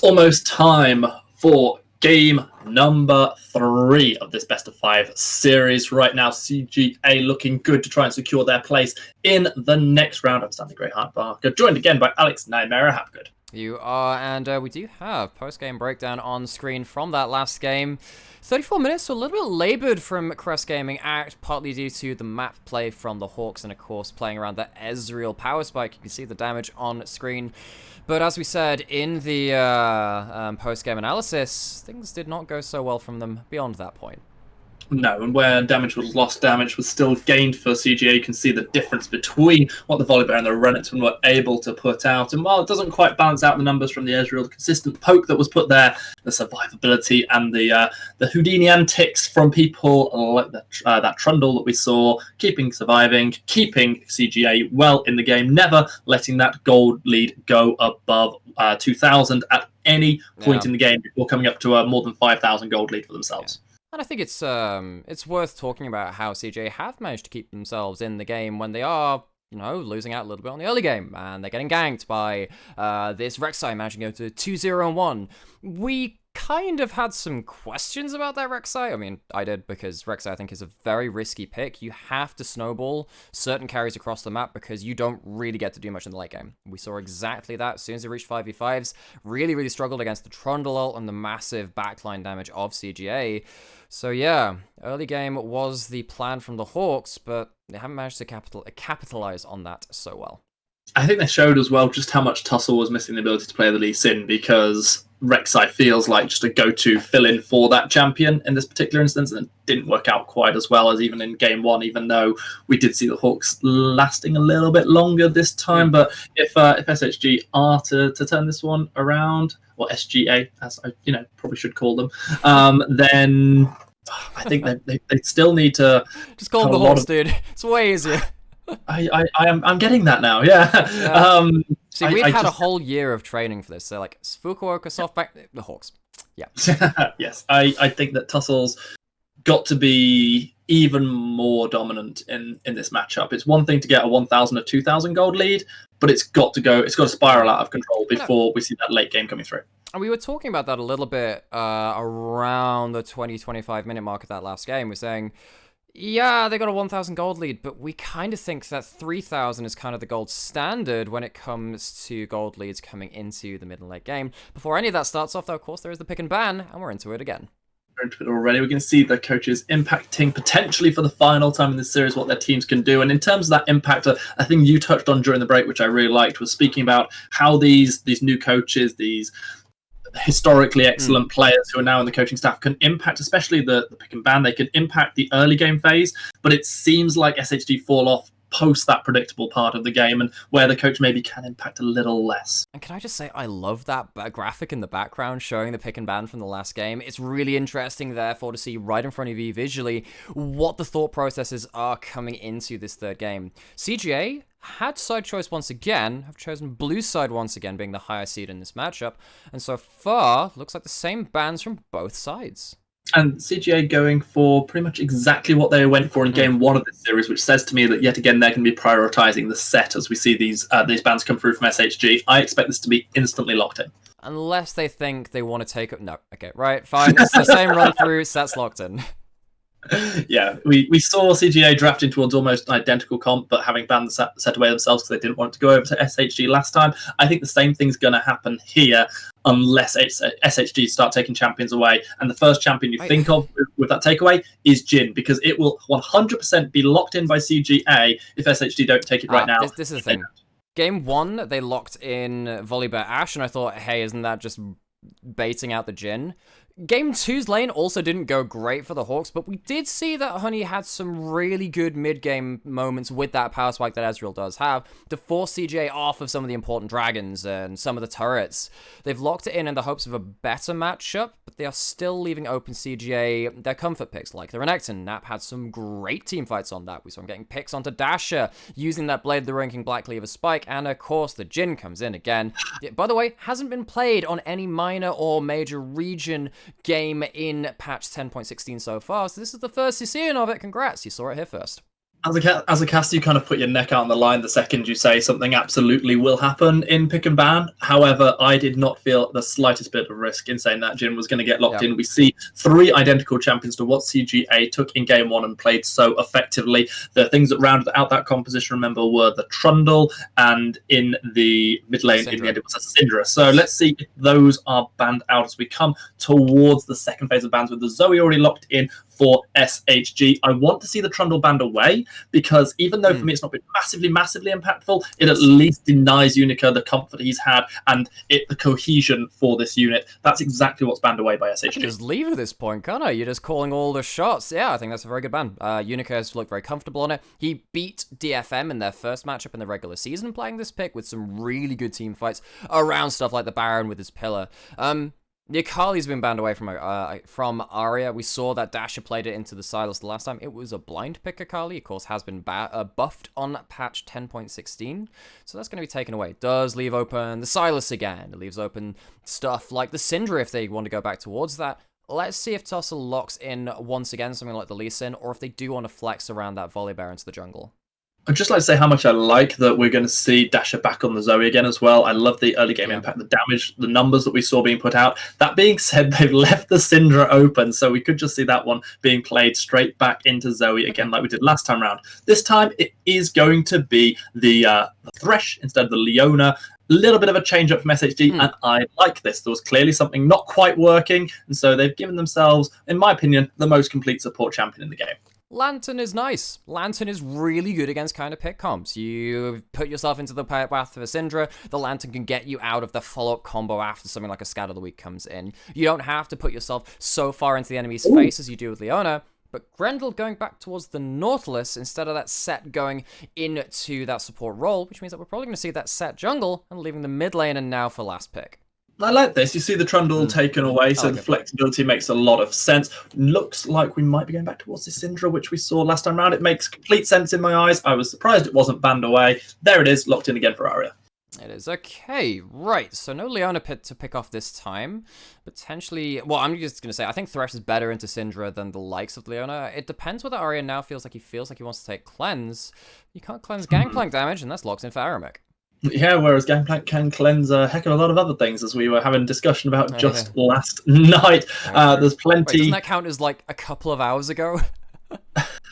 almost time for game number 3 of this best of 5 series. Right now, CGA looking good to try and secure their place in the next round. I'm Stanley Greyheart Barker, joined again by Alex Nightmare Hapgood. You are, and we do have post-game breakdown on screen from that last game. 34 minutes, so a little bit laboured from Crest Gaming Act, partly due to the map play from the Hawks and, of course, playing around the Ezreal power spike. You can see the damage on screen. But as we said in the post-game analysis, things did not go so well from them beyond that point. No, and where damage was lost, damage was still gained for CGA. You can see the difference between what the Volibear and the Renekton were able to put out. And while it doesn't quite balance out the numbers from the Ezreal, the consistent poke that was put there, the survivability and the Houdini antics from people like that Trundle that we saw, keeping CGA well in the game, never letting that gold lead go above 2,000 at any point in the game before coming up to a more than 5,000 gold lead for themselves. Yeah. And I think it's worth talking about how CJ have managed to keep themselves in the game when they are, you know, losing out a little bit on the early game, and they're getting ganked by this Rek'Sai managing to go to 2-0-1. We kind of had some questions about that Rek'Sai. I mean, I did, because Rek'Sai I think is a very risky pick. You have to snowball certain carries across the map because you don't really get to do much in the late game. We saw exactly that as soon as they reached 5v5s. Really struggled against the Trundle ult and the massive backline damage of CGA. So yeah, early game was the plan from the Hawks, but they haven't managed to capitalize on that so well. I think they showed as well just how much Tussle was missing the ability to play the Lee Sin, because Rek'Sai feels like just a go-to fill-in for that champion in this particular instance, and it didn't work out quite as well as even in game 1, even though we did see the Hawks lasting a little bit longer this time. But if SHG are to turn this one around, or SGA, as I probably should call them, then I think they still need to just call them the Hawks, dude. It's way easier. I'm getting that now. Yeah. See, we've had a whole year of training for this. So like Fukuoka SoftBank, the Hawks. Yeah. Yes, I think that Tussle's got to be even more dominant in this matchup. It's one thing to get a 1,000 or 2,000 gold lead, but it's got to spiral out of control before we see that late game coming through. And we were talking about that a little bit around the 20-25 minute mark of that last game. We're saying, yeah, they got a 1,000 gold lead, but we kind of think that 3,000 is kind of the gold standard when it comes to gold leads coming into the mid and late game. Before any of that starts off, though, of course, there is the pick and ban, and we're into it again. We're into it already. We're going to see the coaches impacting potentially for the final time in this series what their teams can do. And in terms of that impact, I think you touched on during the break, which I really liked, was speaking about how these new coaches, these historically excellent players who are now in the coaching staff, can impact, especially the pick and ban. They can impact the early game phase, but it seems like SHG fall off post that predictable part of the game, and where the coach maybe can impact a little less. And can I just say, I love that graphic in the background showing the pick and ban from the last game. It's really interesting, therefore, to see right in front of you visually what the thought processes are coming into this third game. CGA had side choice once again, have chosen blue side once again, being the higher seed in this matchup, and so far, looks like the same bans from both sides. And CGA going for pretty much exactly what they went for in game 1 of this series, which says to me that yet again they're going to be prioritizing the set as we see these bans come through from SHG. I expect this to be instantly locked in. Unless they think they want to take up... No, okay, right, fine. It's the same run through, set's locked in. Yeah, we saw CGA drafting towards almost identical comp, but having banned the set away themselves because they didn't want it to go over to SHG last time. I think the same thing's going to happen here unless SHG start taking champions away. And the first champion you think of with that takeaway is Jhin, because it will 100% be locked in by CGA if SHG don't take it right now. This is the thing. Game 1, they locked in Volibear Ashe, and I thought, hey, isn't that just baiting out the Jhin? Game 2's lane also didn't go great for the Hawks, but we did see that Honey had some really good mid-game moments with that power spike that Ezreal does have to force CJ off of some of the important dragons and some of the turrets. They've locked it in the hopes of a better matchup, but they are still leaving open CGA their comfort picks, like the Renekton. Nap had some great team fights on that. We saw him getting picks onto Dasher, using that Blade of the Ranking Black Cleaver spike, and of course the Jhin comes in again. It, by the way, hasn't been played on any minor or major region game in patch 10.16 so far, so this is the first you're seeing of it. Congrats, you saw it here first. As a caster, you kind of put your neck out on the line the second you say something absolutely will happen in pick and ban. However, I did not feel the slightest bit of risk in saying that Jin was going to get locked in. We see 3 identical champions to what CGA took in game 1 and played so effectively. The things that rounded out that composition, remember, were the Trundle, and in the mid lane, in the end, it was a Syndra. So let's see if those are banned out as we come towards the second phase of bans with the Zoe already locked in for SHG. I want to see the Trundle banned away, because even though for me it's not been massively impactful, it at least denies Unica the comfort he's had and the cohesion for this unit. That's exactly what's banned away by SHG. I can just leave at this point, can't I? You're just calling all the shots. Yeah, I think that's a very good ban. Unica has looked very comfortable on it. He beat DFM in their first matchup in the regular season playing this pick with some really good team fights around stuff like the Baron with his pillar. Akali's been banned away from Arya. We saw that Dasher played it into the Silas the last time. It was a blind pick Akali. Of course, has been buffed on patch 10.16. So that's going to be taken away. It does leave open the Silas again. It leaves open stuff like the Syndra if they want to go back towards that. Let's see if Tussle locks in once again something like the Lee Sin, or if they do want to flex around that Volibear into the jungle. I'd just like to say how much I like that we're going to see Dasher back on the Zoe again as well. I love the early game impact, the damage, the numbers that we saw being put out. That being said, they've left the Syndra open, so we could just see that one being played straight back into Zoe again like we did last time round. This time, it is going to be the Thresh instead of the Leona. A little bit of a change up from SHG, and I like this. There was clearly something not quite working, and so they've given themselves, in my opinion, the most complete support champion in the game. Lantern is nice. Lantern is really good against kind of pick comps. You put yourself into the path of a Syndra, the Lantern can get you out of the follow-up combo after something like a Scat of the Week comes in. You don't have to put yourself so far into the enemy's face as you do with Leona, but Grendel going back towards the Nautilus instead of that set going into that support role, which means that we're probably going to see that set jungle and leaving the mid lane and now for last pick. I like this. You see the Trundle taken away, so the flexibility makes a lot of sense. Looks like we might be going back towards the Syndra, which we saw last time around. It makes complete sense in my eyes. I was surprised it wasn't banned away. There it is, locked in again for Arya. It is. Okay, right. So no Leona pit to pick off this time. Potentially, well, I'm just going to say, I think Thresh is better into Syndra than the likes of Leona. It depends whether Arya now feels like he wants to take Cleanse. You can't cleanse Gangplank damage, and that's locked in for Aramek. Yeah, whereas Gangplank can cleanse a heck of a lot of other things, as we were having a discussion about just last night. There's plenty. Wait, doesn't that count as like a couple of hours ago?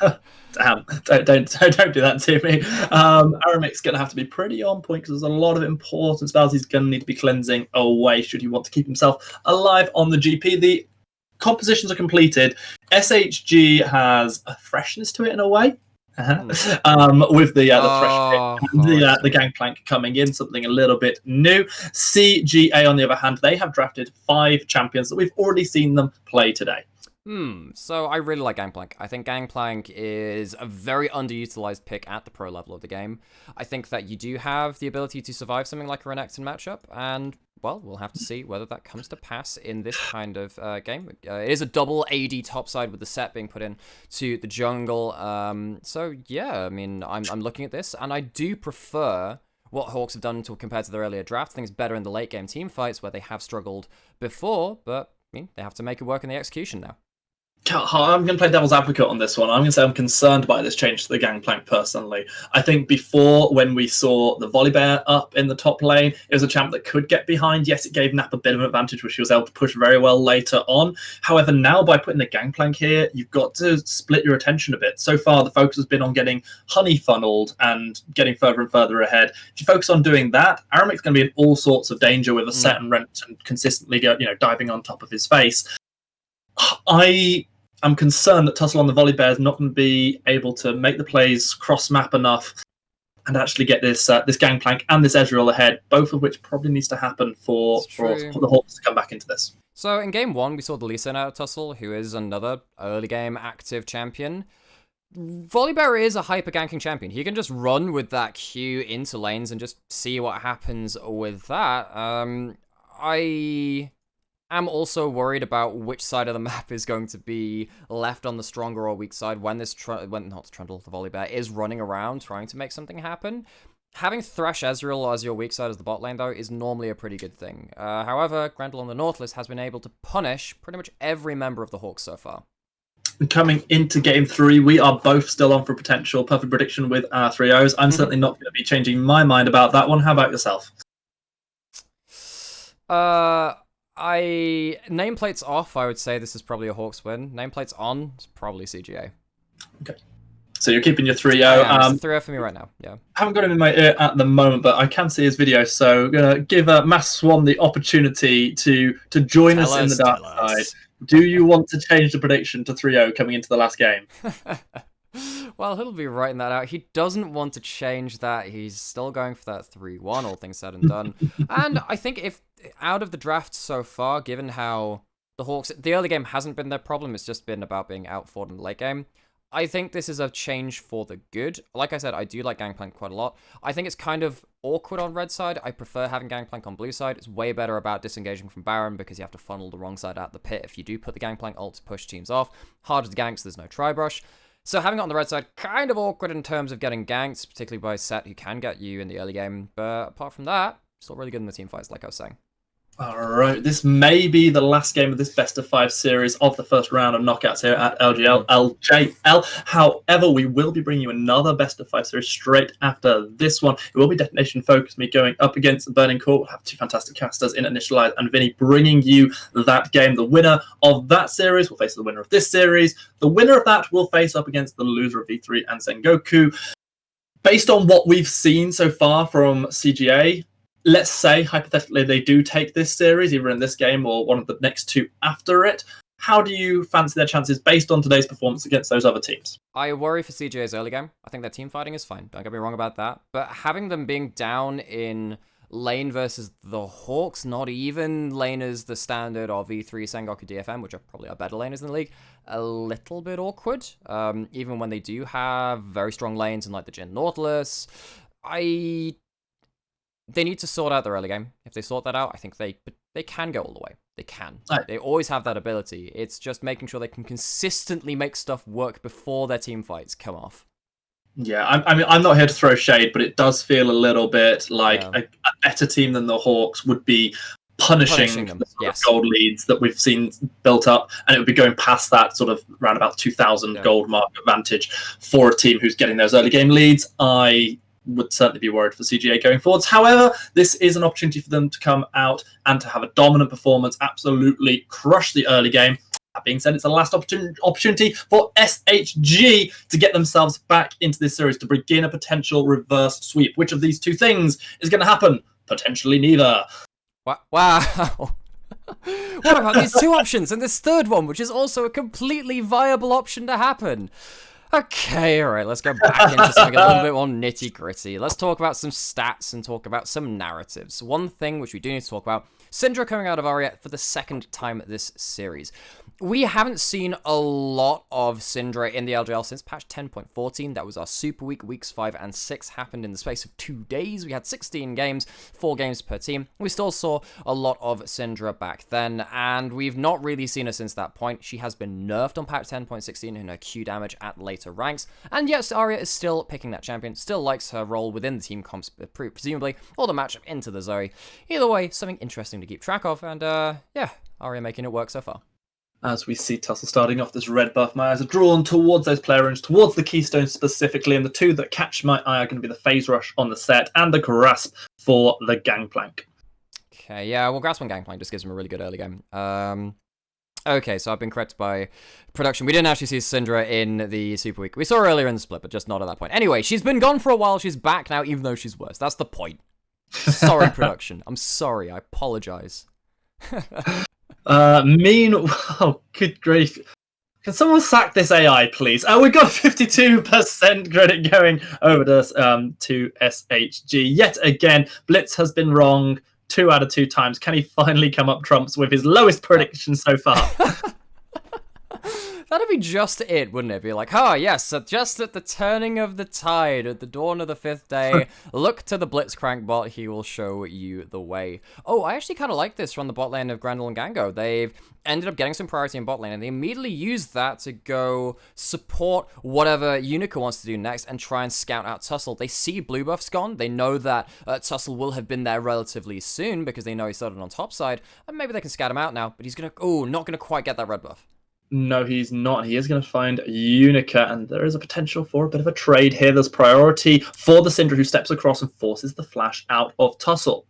Damn! Don't do that to me. Aramek's going to have to be pretty on point because there's a lot of important spells he's going to need to be cleansing away should he want to keep himself alive on the GP. The compositions are completed. SHG has a freshness to it in a way. With the Thresh, the Gangplank coming in, something a little bit new. CGA, on the other hand, they have drafted 5 champions that we've already seen them play today. So I really like Gangplank. I think Gangplank is a very underutilized pick at the pro level of the game. I think that you do have the ability to survive something like a Renekton matchup, and well, we'll have to see whether that comes to pass in this kind of game. It is a double AD topside with the set being put in to the jungle. So yeah, I mean, I'm looking at this, and I do prefer what Hawks have done compared to their earlier draft. I think it's better in the late game team fights where they have struggled before, but I mean, they have to make it work in the execution now. I'm going to play devil's advocate on this one. I'm going to say I'm concerned by this change to the Gangplank personally. I think before, when we saw the Volibear up in the top lane, it was a champ that could get behind. Yes, it gave Nap a bit of an advantage, which she was able to push very well later on. However, now by putting the Gangplank here, you've got to split your attention a bit. So far, the focus has been on getting honey funneled and getting further and further ahead. If you focus on doing that, Aramek's going to be in all sorts of danger with a set and rent and consistently diving on top of his face. I'm concerned that Tussle on the Volibear is not going to be able to make the plays cross-map enough and actually get this Gangplank and this Ezreal ahead, both of which probably needs to happen for the Hawks to come back into this. So in game 1, we saw the Lee Sin out of Tussle, who is another early game active champion. Volibear is a hyper-ganking champion. He can just run with that Q into lanes and just see what happens with that. I'm also worried about which side of the map is going to be left on the stronger or weak side when the Volibear is running around trying to make something happen. Having Thresh Ezreal as your weak side as the bot lane, though, is normally a pretty good thing. However, Grendel on the Nautilus has been able to punish pretty much every member of the Hawks so far. Coming into game 3, we are both still on for a potential perfect prediction with our 3-0s. I'm certainly not going to be changing my mind about that one. How about yourself? Nameplate's off. I would say this is probably a Hawks win. Nameplate's on. It's probably CGA. Okay. So you're keeping your 3-0. It's 3-0 for me right now. Yeah. I haven't got him in my ear at the moment, but I can see his video. So I'm going to give Mass Swan the opportunity to join us in the dark side. Do you want to change the prediction to 3-0 coming into the last game? Well, he'll be writing that out. He doesn't want to change that. He's still going for that 3-1, all things said and done. And I think if out of the draft so far, given how the Hawks, the early game hasn't been their problem, it's just been about being outfought in the late game. I think this is a change for the good. Like I said, I do like Gangplank quite a lot. I think it's kind of awkward on red side. I prefer having Gangplank on blue side. It's way better about disengaging from Baron because you have to funnel the wrong side out the pit if you do put the Gangplank ult to push teams off. Harder to gank, so there's no tri-brush. So having it on the red side, kind of awkward in terms of getting ganked, particularly by Set, who can get you in the early game. But apart from that, still really good in the team fights, like I was saying. All right, this may be the last game of this best-of-5 series of the first round of knockouts here at LJL. However, we will be bringing you another best-of-5 series straight after this one. It will be Detonation Focus Me going up against the Burning Core. We'll have two fantastic casters in Initialize and Vinny bringing you that game. The winner of that series will face the winner of this series. The winner of that will face up against the loser of V3 and Sengoku. Based on what we've seen so far from CGA, let's say, hypothetically, they do take this series, either in this game or one of the next two after it. How do you fancy their chances based on today's performance against those other teams? I worry for CGA's early game. I think their team fighting is fine. Don't get me wrong about that. But having them being down in lane versus the Hawks, not even laners the standard of E3, Sengoku, DFM, which are probably our better laners in the league, a little bit awkward. Even when they do have very strong lanes in like the Jhin Nautilus. They need to sort out their early game. If they sort that out, I think they can go all the way. They can. Right. They always have that ability. It's just making sure they can consistently make stuff work before their team fights come off. Yeah, I mean, I'm not here to throw shade, but it does feel a little bit like a better team than the Hawks would be punishing them. The sort of gold leads that we've seen built up, and it would be going past that sort of around about 2,000 gold mark advantage for a team who's getting those early game leads. I would certainly be worried for CGA going forwards. However, this is an opportunity for them to come out and to have a dominant performance, absolutely crush the early game. That being said, it's the last opportunity for SHG to get themselves back into this series to begin a potential reverse sweep. Which of these two things is going to happen? Potentially neither. Wow. What about these two options and this third one, which is also a completely viable option to happen? Okay, all right, let's go back into something a little bit more nitty-gritty. Let's talk about some stats and talk about some narratives. One thing which we do need to talk about, Syndra coming out of Aria for the second time this series. We haven't seen a lot of Syndra in the LJL since patch 10.14. That was our Super Week. Weeks 5 and 6 happened in the space of 2 days. We had 16 games, 4 games per team. We still saw a lot of Syndra back then, and we've not really seen her since that point. She has been nerfed on patch 10.16 in her Q damage at later ranks, and yes, Aria is still picking that champion, still likes her role within the team comps, presumably, or the matchup into the Zoe. Either way, something interesting to keep track of, and yeah, Aria making it work so far. As we see Tussle starting off this red buff, my eyes are drawn towards those player rooms, towards the Keystone specifically, and the two that catch my eye are going to be the Phase Rush on the set and the Grasp for the Gangplank. Okay, yeah, well, Grasp on Gangplank just gives him a really good early game. Okay, so I've been corrected by production. We didn't actually see Syndra in the Super Week. We saw her earlier in the split, but just not at that point. Anyway, she's been gone for a while. She's back now, even though she's worse. That's the point. Sorry, production. I'm sorry. I apologize. Oh, good grief. Can someone sack this AI, please? We've got 52% credit going over to SHG. Yet again, Blitz has been wrong 2 out of 2 times. Can he finally come up trumps with his lowest prediction so far? That'd be just it, wouldn't it? Be like, oh, yes, so just at the turning of the tide, at the dawn of the 5th day, look to the Blitzcrank bot, he will show you the way. Oh, I actually kind of like this from the bot lane of Grendel and Gango. They've ended up getting some priority in bot lane, and they immediately used that to go support whatever Unica wants to do next and try and scout out Tussle. They see blue buff's gone. They know that Tussle will have been there relatively soon because they know he started on top side, and maybe they can scout him out now, but he's going to, not going to quite get that red buff. No, he's not. He is going to find Unica, and there is a potential for a bit of a trade here. There's priority for the Syndra, who steps across and forces the Flash out of tussle.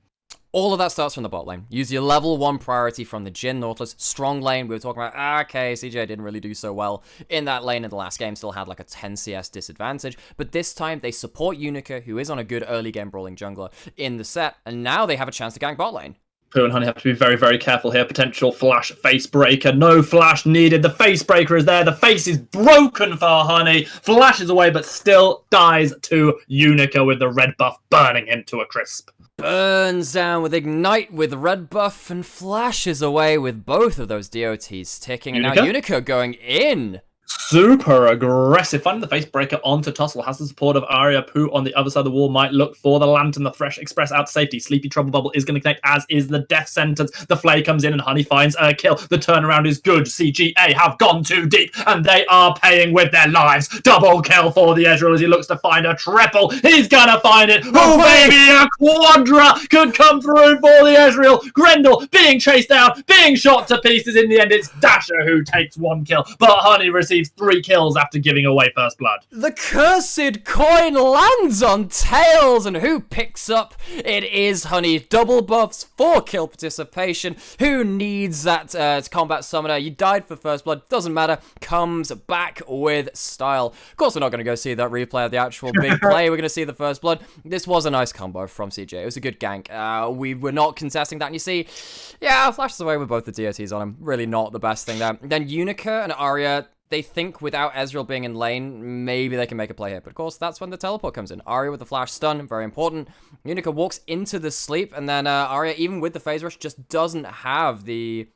All of that starts from the bot lane. Use your level 1 priority from the Jhin Nautilus. Strong lane, we were talking about, okay, CJ didn't really do so well in that lane in the last game, still had like a 10 CS disadvantage, but this time they support Unica, who is on a good early game brawling jungler in the set, and now they have a chance to gank bot lane. Pooh and Honey have to be very, very careful here. Potential Flash face breaker. No Flash needed. The face breaker is there. The face is broken for Honey. Flashes away, but still dies to Unica with the red buff burning him to a crisp. Burns down with Ignite with red buff and flashes away with both of those DOTs ticking. And now Unica going in. Super aggressive. Finding the face breaker onto Tussle. Has the support of Arya. Pooh on the other side of the wall might look for the Lantern. The Thresh Express out to safety. Sleepy Trouble Bubble is going to connect, as is the Death Sentence. The Flay comes in and Honey finds a kill. The turnaround is good. CGA have gone too deep and they are paying with their lives. Double kill for the Ezreal as he looks to find a triple. He's going to find it. Oh, baby, a quadra could come through for the Ezreal. Grendel being chased down, being shot to pieces. In the end, it's Dasher who takes 1 kill, but Honey receives 3 kills after giving away first blood. The cursed coin lands on Tails, and who picks up? It is Honey. Double buffs, 4 kill participation. Who needs that combat summoner? You died for first blood, doesn't matter. Comes back with style. Of course, we're not going to go see that replay of the actual big play. We're going to see the first blood. This was a nice combo from CJ. It was a good gank. We were not contesting that, and you see, yeah, flashes away with both the DOTs on him. Really not the best thing there. Then Unica and Arya, they think without Ezreal being in lane, maybe they can make a play here. But of course, that's when the teleport comes in. Arya with the flash stun, very important. Unica walks into the sleep, and then Arya, even with the phase rush, just doesn't have the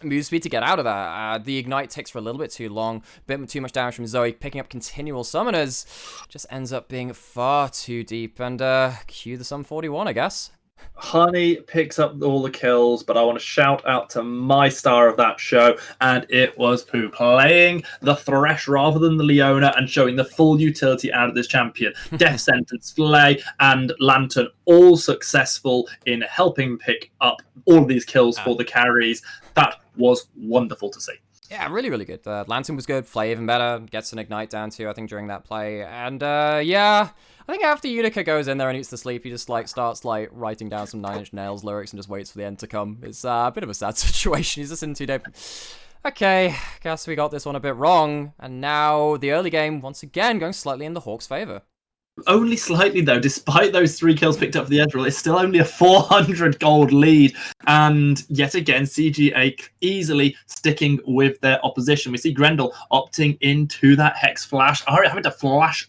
move speed to get out of that. The ignite takes for a little bit too long. Bit too much damage from Zoe. Picking up continual summoners just ends up being far too deep. And cue the sum 41, I guess. Honey picks up all the kills, but I want to shout out to my star of that show, and it was Pooh, playing the Thresh rather than the Leona and showing the full utility out of this champion. Death Sentence, Flay, and Lantern all successful in helping pick up all of these kills for the carries. That was wonderful to see. Yeah, really, really good. Lantern was good. Flay even better. Gets an ignite down too, I think, during that play. And yeah, I think after Unica goes in there and eats the sleep, he just like starts like writing down some 9 Inch Nails lyrics and just waits for the end to come. It's a bit of a sad situation. He's just in 2 days. Okay, guess we got this one a bit wrong. And now the early game, once again, going slightly in the Hawks' favor. Only slightly, though. Despite those 3 kills picked up for the Ezreal, it's still only a 400 gold lead. And yet again, CGA easily sticking with their opposition. We see Grendel opting into that Hex flash. Arya having to flash,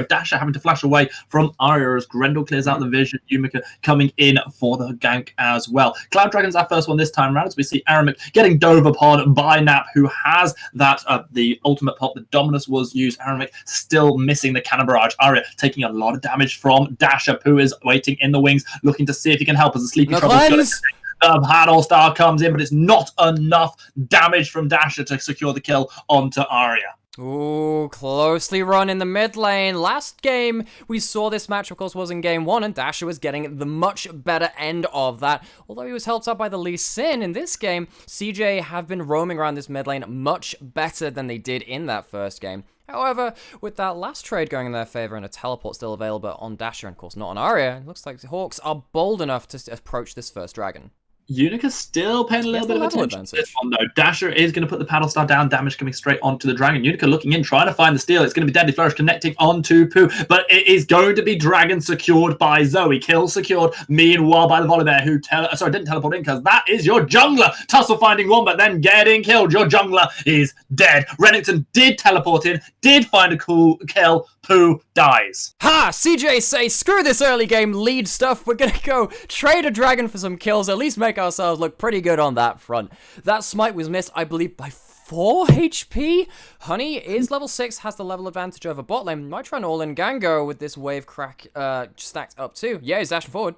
Dasher having to flash away from Arya as Grendel clears out the vision. Unica coming in for the gank as well. Cloud Dragon's our first one this time around, as we see Aramis getting Dover pod by Nap, who has that, the ultimate pop. The Dominus was used. Aramis still missing the cannon barrage. Arya taking a lot of damage from Dasher. Pooh is waiting in the wings, looking to see if he can help as the Sleepy Trouble. Battle Star comes in, but it's not enough damage from Dasher to secure the kill onto Arya. Ooh, closely run in the mid lane. Last game, we saw this match, of course, was in game 1, and Dasher was getting the much better end of that. Although he was helped out by the Lee Sin in this game, CJ have been roaming around this mid lane much better than they did in that first game. However, with that last trade going in their favor and a teleport still available on Dasher, and of course not on Arya, it looks like the Hawks are bold enough to approach this first dragon. Unica's still paying a little bit of attention to this one, though. Dasher is going to put the paddle star down, damage coming straight onto the dragon. Unica looking in, trying to find the steal. It's going to be Deadly Flourish connecting onto Pooh, but it is going to be dragon secured by Zoe. Kill secured, meanwhile, by the Volibear, who didn't teleport in, because that is your jungler. Tussle finding one, but then getting killed. Your jungler is dead. Renekton did teleport in, did find a cool kill. Pooh dies. Ha! CJ say, screw this early game lead stuff. We're gonna go trade a dragon for some kills, at least make ourselves look pretty good on that front. That smite was missed, I believe, by 4 HP. Honey is level 6, has the level advantage over bot lane. Might try an all-in Gango with this wave crack stacked up too. Yeah, he's dashing forward.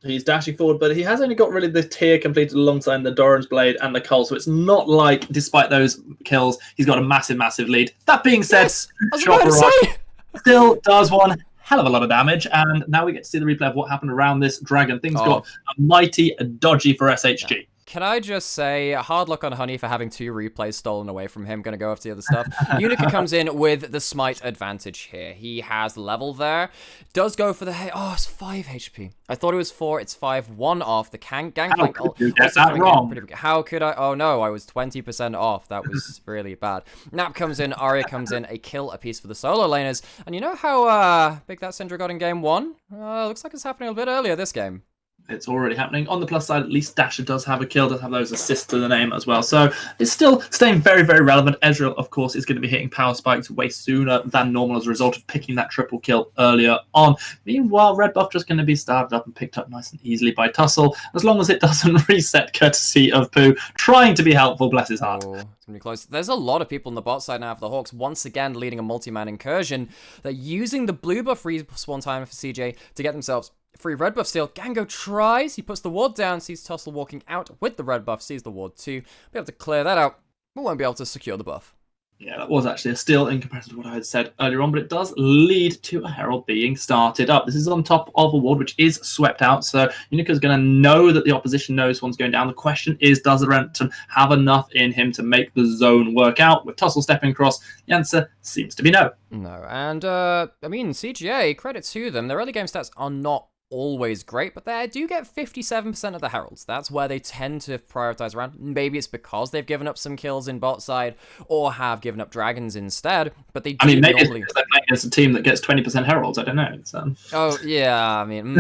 He's dashing forward, but he has only got really the tier completed alongside the Doran's Blade and the Cull, so it's not like, despite those kills, he's got a massive, massive lead. That being said, yes, I was about to say. Still does one hell of a lot of damage, and now we get to see the replay of what happened around this dragon. Things got mighty dodgy for SHG. can I just say, hard luck on Honey for having 2 replays stolen away from him. Gonna go after the other stuff. Unica comes in with the smite advantage here. He has level there. Does go for the... Oh, it's 5 HP. I thought it was 4. It's 5. 1 off. The Gangplank... How could you get that wrong? How could I... Oh, no. I was 20% off. That was really bad. Nap comes in. Arya comes in. A kill apiece for the solo laners. And you know how big that Syndra got in game 1? Looks like it's happening a bit earlier this game. It's already happening. On the plus side, at least Dasher does have a kill, does have those assists to the name as well. So it's still staying very, very relevant. Ezreal, of course, is going to be hitting power spikes way sooner than normal as a result of picking that triple kill earlier on. Meanwhile, red buff just going to be started up and picked up nice and easily by Tussle, as long as it doesn't reset courtesy of Pooh, trying to be helpful, bless his heart. Oh, it's going to be close. There's a lot of people on the bot side now for the Hawks, once again leading a multi-man incursion. They're using the blue buff respawn time for CJ to get themselves free red buff steal. Gango tries. He puts the ward down, sees Tussle walking out with the red buff, sees the ward too. Be able to clear that out, but won't be able to secure the buff. Yeah, that was actually a steal in comparison to what I had said earlier on, but it does lead to a Herald being started up. This is on top of a ward which is swept out, so Unica's going to know that the opposition knows one's going down. The question is, does Renton have enough in him to make the zone work out? With Tussle stepping across, the answer seems to be no. No, and I mean, CGA, credit to them, their early game stats are not always great, but they do get 57% of the heralds. That's where they tend to prioritize around. Maybe it's because they've given up some kills in bot side or have given up dragons instead, but they do maybe normally... it's because they're playing against a team that gets 20% heralds. I don't know. So. Oh, yeah, I mean,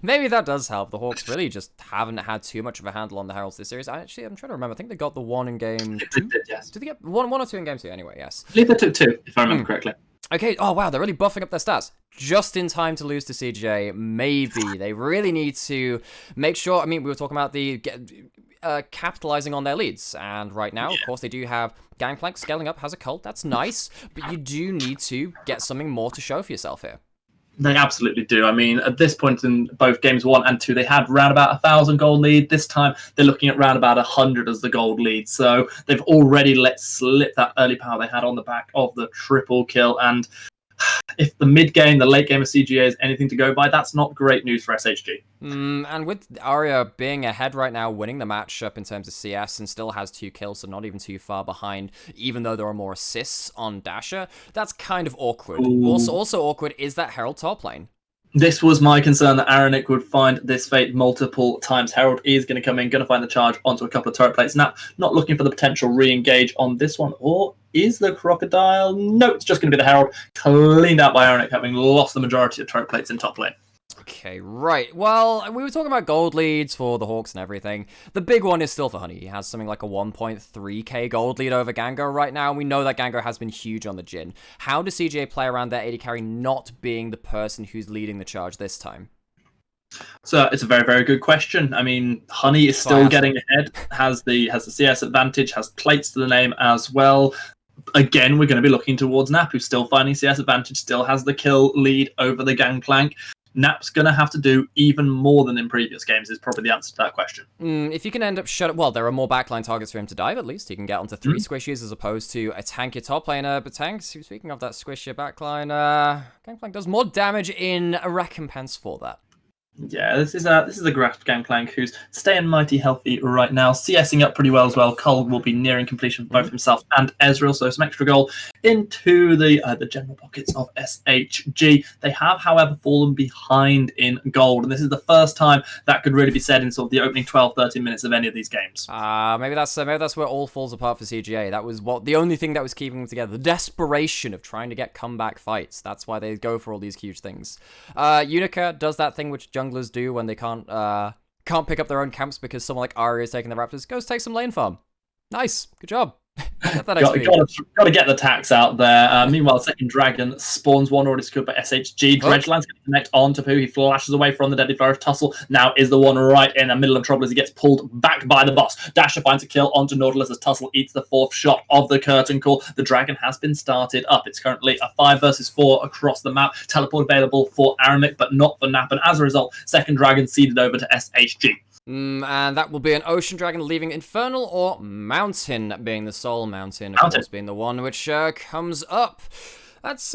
maybe that does help. The Hawks really just haven't had too much of a handle on the heralds this series. I'm trying to remember. I think they got the 1 in game 2. They did, yes. Did they get one or 2 in game 2? Anyway, yes. I believe they took 2, if I remember correctly. Okay, oh wow, they're really buffing up their stats. Just in time to lose to CJ, maybe. They really need to make sure, I mean, we were talking about the capitalizing on their leads, and right now, of course, they do have Gangplank scaling up, has a cult, that's nice, but you do need to get something more to show for yourself here. They absolutely do. I mean, at this point in both games 1 and 2, they had round about 1,000 gold lead. This time, they're looking at round about 100 as the gold lead. So they've already let slip that early power they had on the back of the triple kill. And if the mid game, the late game of CGA is anything to go by, that's not great news for SHG. And with Arya being ahead right now, winning the matchup in terms of CS and still has 2 kills, so not even too far behind, even though there are more assists on Dasher, that's kind of awkward. Also awkward is that Herald top lane. This was my concern, that Aranic would find this fate multiple times. Herald is going to come in, going to find the charge onto a couple of turret plates. Now, not looking for the potential re-engage on this one, or is the Crocodile? No, it's just going to be the Herald, cleaned out by Aranic, having lost the majority of turret plates in top lane. Okay, right. Well, we were talking about gold leads for the Hawks and everything. The big one is still for Honey. He has something like a 1.3k gold lead over Gango right now. We know that Gango has been huge on the Jhin. How does CJ play around their AD carry not being the person who's leading the charge this time? So it's a very, very good question. I mean, Honey is still getting ahead, has the CS advantage, has plates to the name as well. Again, we're going to be looking towards Nap, who's still finding CS advantage, still has the kill lead over the Gangplank. Nap's going to have to do even more than in previous games is probably the answer to that question. If you can end up well, there are more backline targets for him to dive, at least. He can get onto 3 squishies as opposed to a tanky top laner. But tanks, speaking of that squishy backline, Gangplank does more damage in a recompense for that. Yeah, this is a grasped Gangplank who's staying mighty healthy right now, CSing up pretty well as well. Cole will be nearing completion for both himself and Ezreal, so some extra gold into the general pockets of SHG. They have, however, fallen behind in gold, and this is the first time that could really be said in sort of the opening 12-13 minutes of any of these games. Maybe that's where all falls apart for CGA. That was the only thing that was keeping them together. The desperation of trying to get comeback fights. That's why they go for all these huge things. Unica does that thing which junglers do when they can't pick up their own camps because someone like Arya is taking the Raptors. Goes take some lane farm. Nice, good job. Got to get the tax out there. Meanwhile, second dragon spawns one already secured by SHG. Dredgeland's going to connect on to Pooh. He flashes away from the deadly flourish. Tussle now is the one right in the middle of trouble as he gets pulled back by the boss. Dasher finds a kill onto Nautilus as Tussle eats the 4th shot of the curtain call. The dragon has been started up. It's currently a 5 versus 4 across the map. Teleport available for Aramik, but not for Nap. And as a result, second dragon ceded over to SHG. And that will be an Ocean Dragon leaving Infernal or Mountain being the Soul Mountain, of course, being the one which comes up. That's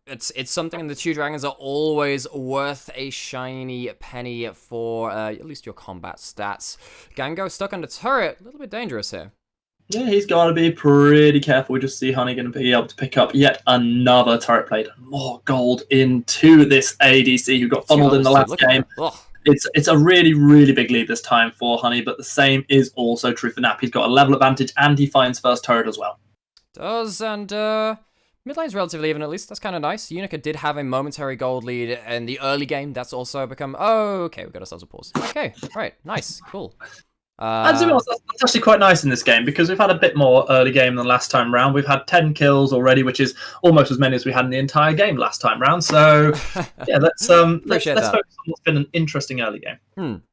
it's something, and the two dragons are always worth a shiny penny for at least your combat stats. Gango stuck under turret, a little bit dangerous here. Yeah, he's got to be pretty careful. We just see Honey going to be able to pick up yet another turret plate. More gold into this ADC who got funneled in the last game. It's a really, really big lead this time for Honey, but the same is also true for Nap. He's got a level advantage, and he finds first turret as well. Does, and mid lane's relatively even, at least. That's kind of nice. Unica did have a momentary gold lead in the early game. That's also become... Oh, okay, we got ourselves a pause. Okay, right, nice, cool. That's actually quite nice in this game, because we've had a bit more early game than last time round. We've had 10 kills already, which is almost as many as we had in the entire game last time round. So, yeah, let's focus on what's been an interesting early game.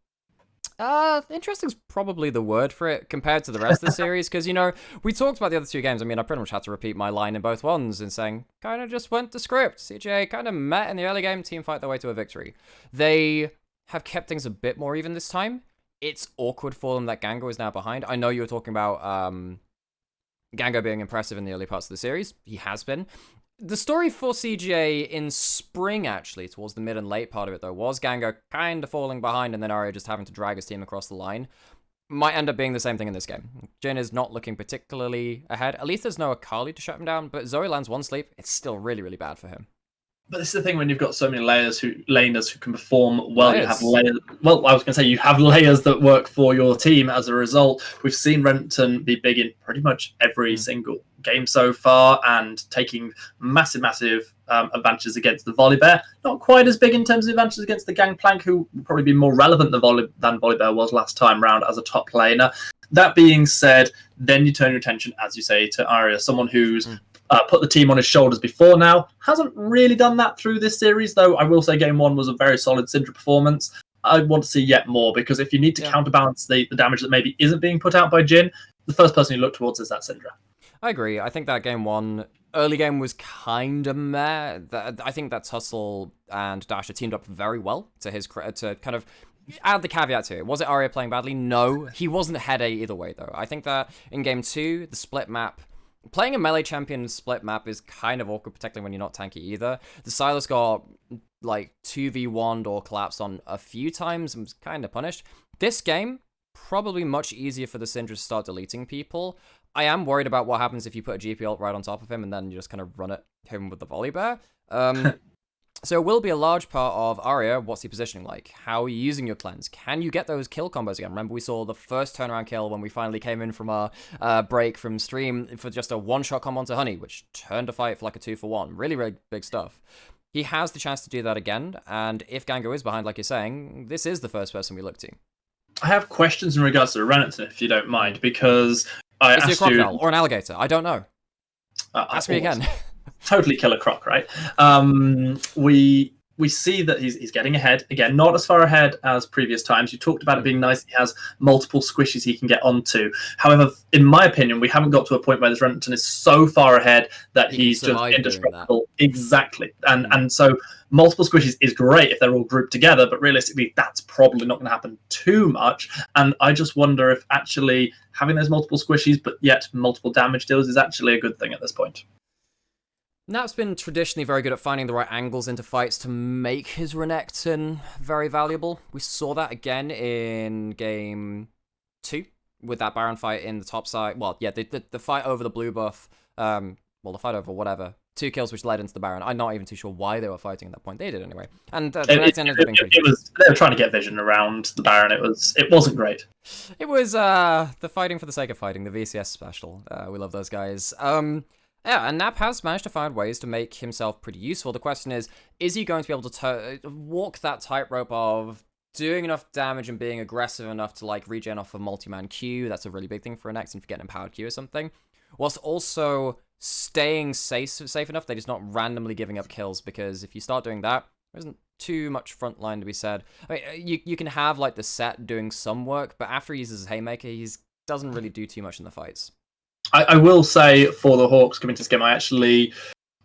Interesting's probably the word for it compared to the rest of the series, because, you know, we talked about the other two games. I mean, I pretty much had to repeat my line in both ones in saying, kind of just went to script. CJ kind of met in the early game, team fight their way to a victory. They have kept things a bit more even this time. It's awkward for them that Gango is now behind. I know you were talking about Gango being impressive in the early parts of the series. He has been. The story for CGA in spring, actually, towards the mid and late part of it, though, was Gango kind of falling behind and then Arya just having to drag his team across the line. Might end up being the same thing in this game. Jhin is not looking particularly ahead. At least there's no Akali to shut him down, but Zoe lands one sleep. It's still really, really bad for him. But this is the thing when you've got so many laners who can perform well. You have layers. Well, I was going to say you have layers that work for your team. As a result, we've seen Renton be big in pretty much every single game so far, and taking massive advantages against the Volibear. Not quite as big in terms of advantages against the Gangplank, who will probably be more relevant than Volibear was last time round as a top laner. That being said, then you turn your attention, as you say, to Arya, someone who's put the team on his shoulders before now. Hasn't really done that through this series, though. I will say game one was a very solid Syndra performance. I want to see yet more, because if you need to counterbalance the damage that maybe isn't being put out by Jhin, the first person you look towards is that Syndra. I agree. I think that game one, early game was kind of meh. I think that Tussle and Dasher teamed up very well to kind of add the caveat to it. Was it Arya playing badly? No. He wasn't head A either way, though. I think that in game two, the split map, playing a melee champion split map is kind of awkward, particularly when you're not tanky either. The Silas got like 2v1'd or collapsed on a few times and was kind of punished. This game, probably much easier for the Syndra to start deleting people. I am worried about what happens if you put a GP ult right on top of him and then you just kind of run at him with the Volibear. So it will be a large part of Arya. What's he positioning like? How are you using your cleanse? Can you get those kill combos again? Remember, we saw the first turnaround kill when we finally came in from our break from stream for just a one-shot combo onto Honey, which turned a fight for like a 2-for-1. Really, really big stuff. He has the chance to do that again, and if Gango is behind, like you're saying, this is the first person we look to. I have questions in regards to Renekton, if you don't mind, because I asked you... Is he a crocodile or an alligator? I don't know. Ask me again. Totally killer croc, right? We see that he's getting ahead. Again, not as far ahead as previous times. You talked about it being nice. He has multiple squishes he can get onto. However, in my opinion, we haven't got to a point where this Renekton is so far ahead that he's just indestructible. Exactly. And so multiple squishes is great if they're all grouped together, but realistically, that's probably not going to happen too much. And I just wonder if actually having those multiple squishes, but yet multiple damage deals is actually a good thing at this point. Nap's been traditionally very good at finding the right angles into fights to make his Renekton very valuable. We saw that again in game 2 with that Baron fight in the top side. Well, yeah, the fight over the blue buff. Well, the fight over whatever. 2 kills which led into the Baron. I'm not even too sure why they were fighting at that point. They did anyway. And the Renekton ended up being pretty good. They were trying to get vision around the Baron. It wasn't great. It was the fighting for the sake of fighting, the VCS special. We love those guys. Yeah, and Nap has managed to find ways to make himself pretty useful. The question is he going to be able to walk that tightrope of doing enough damage and being aggressive enough to like regen off a multi-man Q? That's a really big thing for an X, and if you get an empowered Q or something. Whilst also staying safe enough that he's not randomly giving up kills, because if you start doing that, there isn't too much front line to be said. I mean, you can have like the set doing some work, but after he uses his Haymaker, he doesn't really do too much in the fights. I will say for the Hawks coming to this game,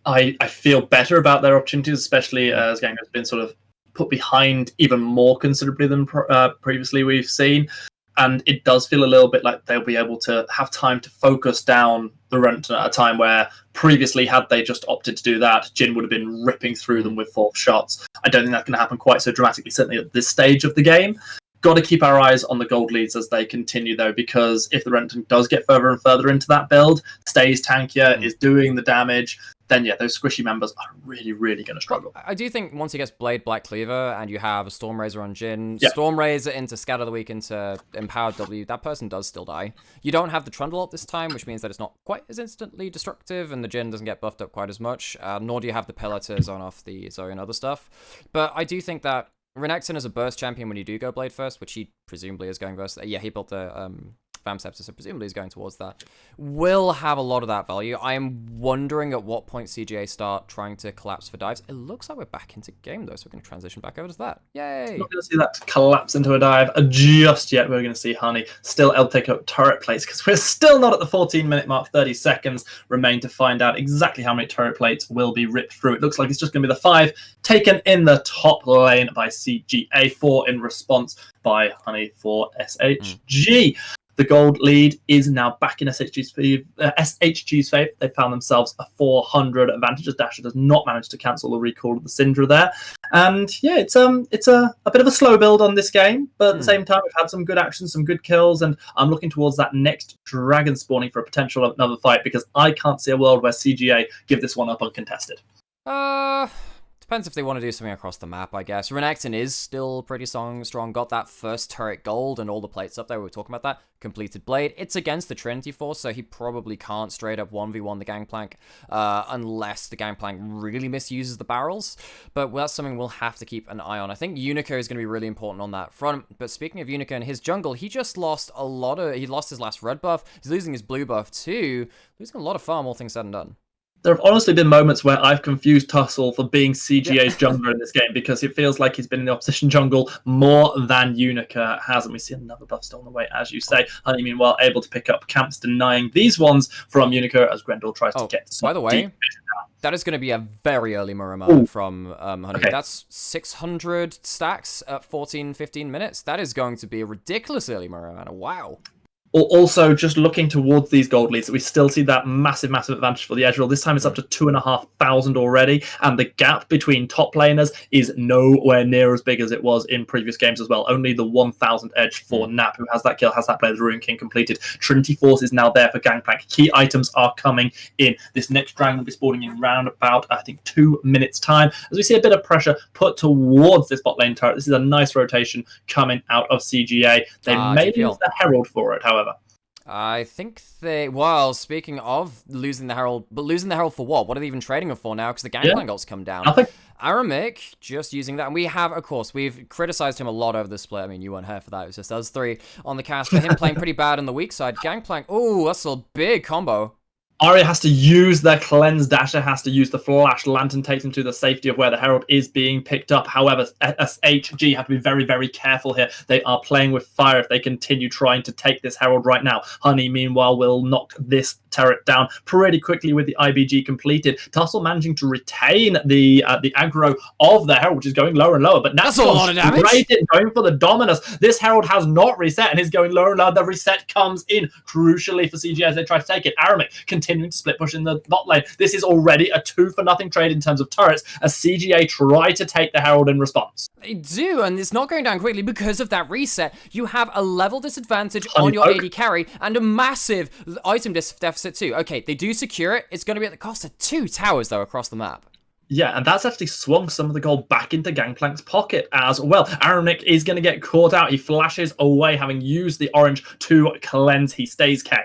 I feel better about their opportunities, especially as Gango's been sort of put behind even more considerably than previously we've seen. And it does feel a little bit like they'll be able to have time to focus down the Renekton at a time where previously, had they just opted to do that, Jin would have been ripping through them with 4 shots. I don't think that's going to happen quite so dramatically, certainly at this stage of the game. Got to keep our eyes on the gold leads as they continue, though, because if the Renekton does get further and further into that build, stays tankier, is doing the damage, then yeah, those squishy members are really, really going to struggle. I do think once he gets Blade Black Cleaver and you have a Stormrazor on Jin, Stormrazor into Scatter the Weak into Empowered W, that person does still die. You don't have the Trundle ult this time, which means that it's not quite as instantly destructive, and the Jin doesn't get buffed up quite as much, nor do you have the Pillar to zone off the Zoe and other stuff. But I do think that Renekton is a burst champion when you do go Blade first, which he presumably is going versus. Yeah, he built the Vamsceptor, so presumably he's going towards that. Will have a lot of that value. I am wondering at what point CGA start trying to collapse for dives. It looks like we're back into game, though, so we're going to transition back over to that. Yay! Not going to see that collapse into a dive just yet. We're going to see Honey still able to take up turret plates, because we're still not at the 14-minute mark. 30 seconds remain to find out exactly how many turret plates will be ripped through. It looks like it's just going to be the 5 taken in the top lane by CGA, 4 in response by Honey for SHG. The gold lead is now back in SHG's favor. They found themselves a 400 advantage as Dasher does not manage to cancel the recall of the Syndra there. And yeah, it's a bit of a slow build on this game, but at the same time, we've had some good actions, some good kills, and I'm looking towards that next dragon spawning for a potential another fight, because I can't see a world where CGA give this one up uncontested. Depends if they want to do something across the map, I guess. Renekton is still pretty strong. Got that first turret gold and all the plates up there. We were talking about that. Completed Blade. It's against the Trinity Force, so he probably can't straight up 1v1 the Gangplank unless the Gangplank really misuses the barrels. But that's something we'll have to keep an eye on. I think Unico is going to be really important on that front. But speaking of Unico and his jungle, he just lost he lost his last red buff. He's losing his blue buff too. Losing a lot of farm, all things said and done. There have honestly been moments where I've confused Tussle for being CGA's jungler in this game, because it feels like he's been in the opposition jungle more than Unica has. And we see another buff still on the way, as you say. Honey, meanwhile, able to pick up camps, denying these ones from Unica as Grendel tries to get some. By the way, that is going to be a very early Muramasa from Honey. Okay. That's 600 stacks at 14, 15 minutes. That is going to be a ridiculous early Muramasa. Wow. Also, just looking towards these gold leads, we still see that massive, massive advantage for the Ezreal. This time it's up to 2,500 already, and the gap between top laners is nowhere near as big as it was in previous games as well. Only the 1,000 edge for Nap, who has that kill, has that play, the Ruin King completed. Trinity Force is now there for Gangplank. Key items are coming in. This next dragon will be spawning in round about, I think, 2 minutes' time, as we see a bit of pressure put towards this bot lane turret. This is a nice rotation coming out of CGA. They may lose the Herald for it, however. I think well, speaking of losing the Herald, but losing the Herald for what? What are they even trading it for now? Because the Gangplank ult's come down. Nothing. Aramik, just using that. And we have, of course, we've criticized him a lot over the split. I mean, you weren't here for that. It was just us 3 on the cast. For him playing pretty bad on the weak side. Gangplank, oh, that's a big combo. Arya has to use their cleanse. Dasher has to use the flash. Lantern takes him to the safety of where the Herald is being picked up. However, SHG have to be very, very careful here. They are playing with fire if they continue trying to take this Herald right now. Honey, meanwhile, will knock this turret down pretty quickly with the IBG completed. Tussle managing to retain the aggro of the Herald, which is going lower and lower. But that's a lot of damage. Going for the Dominus. This Herald has not reset and is going lower and lower. The reset comes in crucially for CG as they try to take it. Aramik continuing to split push in the bot lane. This is already a 2-for-0 trade in terms of turrets as CGA try to take the Herald in response. They do, and it's not going down quickly because of that reset. You have a level disadvantage on your AD carry and a massive item deficit too. Okay, they do secure it. It's going to be at the cost of 2 towers, though, across the map. Yeah, and that's actually swung some of the gold back into Gangplank's pocket as well. Aramik is going to get caught out. He flashes away, having used the orange to cleanse. He stays K.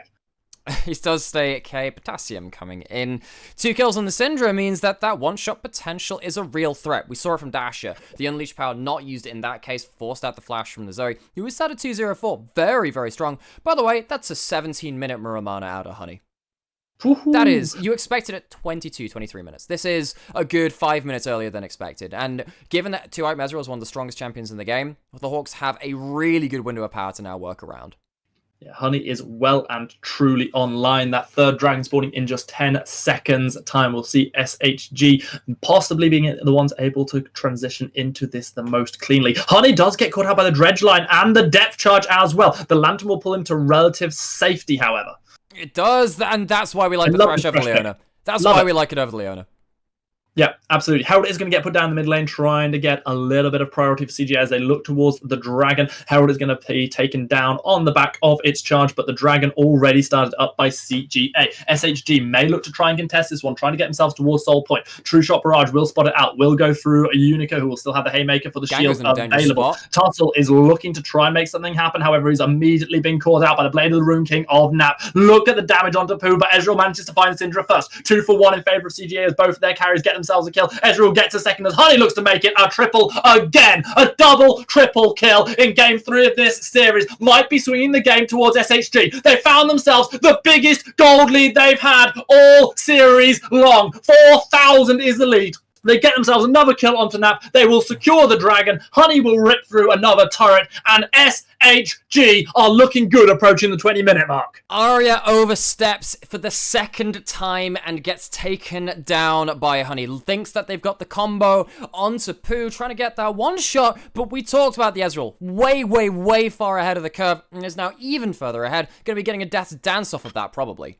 He does stay at K. Potassium coming in. 2 kills on the Syndra means that one-shot potential is a real threat. We saw it from Dasher. The Unleashed Power not used in that case, forced out the flash from the Zoe, who was set at 204. Very, very strong. By the way, that's a 17-minute Muramasa out of Honey. That is, you expected it 22, 23 minutes. This is a good 5 minutes earlier than expected. And given that 2-Item Ezreal is one of the strongest champions in the game, the Hawks have a really good window of power to now work around. Yeah, Honey is well and truly online. That third dragon spawning in just 10 seconds time. We'll see SHG possibly being the ones able to transition into this the most cleanly. Honey does get caught out by the dredge line and the depth charge as well. The lantern will pull him to relative safety, however. It does, and that's why we like the Thresh over Leona. That's why we like it over Leona. Yeah, absolutely. Herald is going to get put down in the mid lane, trying to get a little bit of priority for CGA as they look towards the Dragon. Herald is going to be taken down on the back of its charge, but the Dragon already started up by CGA. SHG may look to try and contest this one, trying to get themselves towards Soul Point. True Shot Barrage will spot it out, will go through a Unica, who will still have the Haymaker for the shield available. Tussle is looking to try and make something happen, however, he's immediately been caught out by the Blade of the Rune King of Nap. Look at the damage onto Pooh, but Ezreal manages to find Syndra first. 2 for 1 in favor of CGA as both of their carries get themselves a kill. Ezreal gets a second as Honey looks to make it a triple again. A double triple kill in game 3 of this series. Might be swinging the game towards SHG. They found themselves the biggest gold lead they've had all series long. 4,000 is the lead. They get themselves another kill onto Nap. They will secure the Dragon. Honey will rip through another turret. And SHG are looking good approaching the 20-minute mark. Arya oversteps for the second time and gets taken down by Honey. Thinks that they've got the combo onto Pooh, trying to get that one shot. But we talked about the Ezreal. Way far ahead of the curve. And is now even further ahead. Going to be getting a death dance off of that, probably.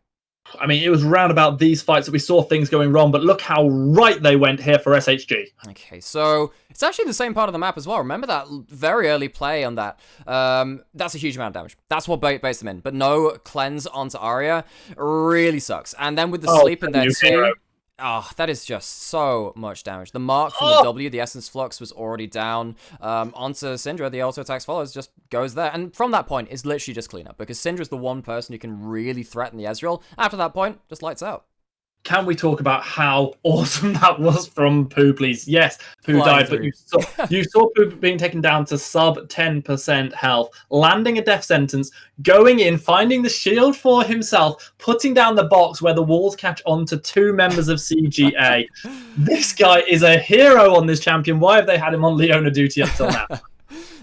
I mean, it was round about these fights that we saw things going wrong, but look how right they went here for SHG. Okay, so it's actually the same part of the map as well. Remember that very early play on that? That's a huge amount of damage. That's what baits them in. But no cleanse onto Arya really sucks. And then with the sleep in there too. Oh, that is just so much damage. The mark from the W, the Essence Flux, was already down. Onto Syndra, the auto attacks follows, just goes there. And from that point, it's literally just cleanup, because Syndra's the one person who can really threaten the Ezreal. After that point, just lights out. Can we talk about how awesome that was from Pooh, please? Yes, Pooh died, but you saw Pooh being taken down to sub 10% health, landing a death sentence, going in, finding the shield for himself, putting down the box where the walls catch on to 2 members of CGA. This guy is a hero on this champion. Why have they had him on Leona duty up till now?